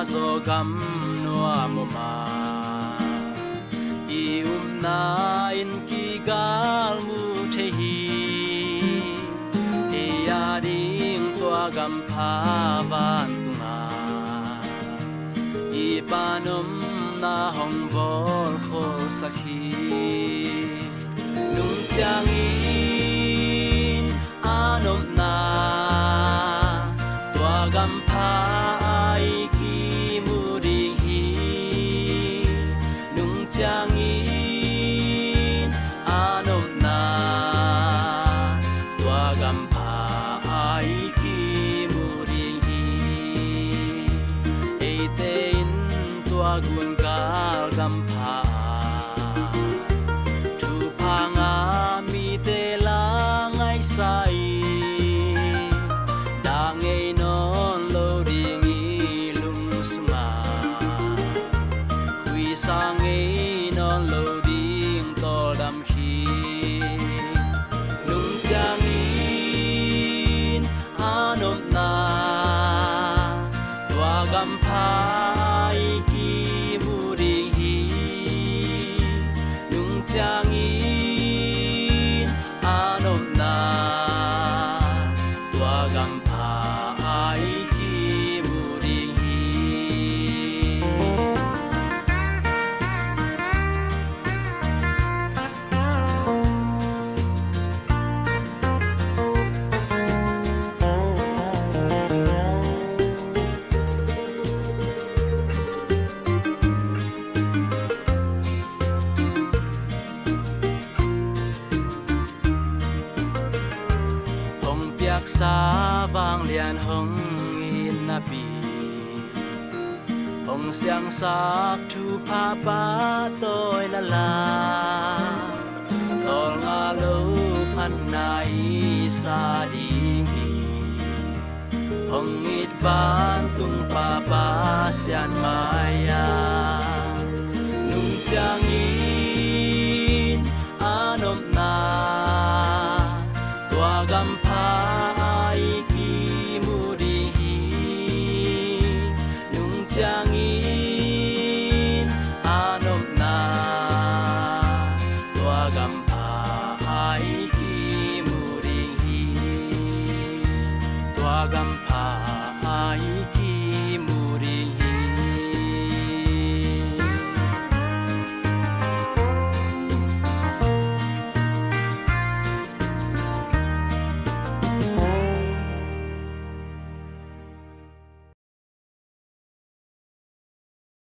zo gam noa mo ma I na in ki gal mu the hi e ya ding tua gam pha van tunga I panom na hong vol kho sakhi nung chang in anom na tua gam pha ai ki mu ding hi nung chang in anom na tua gam pha ai ki mu ding hi e te in tua gun gal gam pha thu pa nga mi te la ngai sai da ngei non lo ding I lung sunga hui sang ngei non lo ding tol dam khi lung chang in anom na tua gam pha ai ki mu ding hi lung chang in anom na tua gam pha ai ki mu ding hi hong piak sa vang lian hong in na pi hong siang sak thu pa pa tôi la la tol nga lo phan nai sa ding hi hong it van tung pa pa sian maya nung chang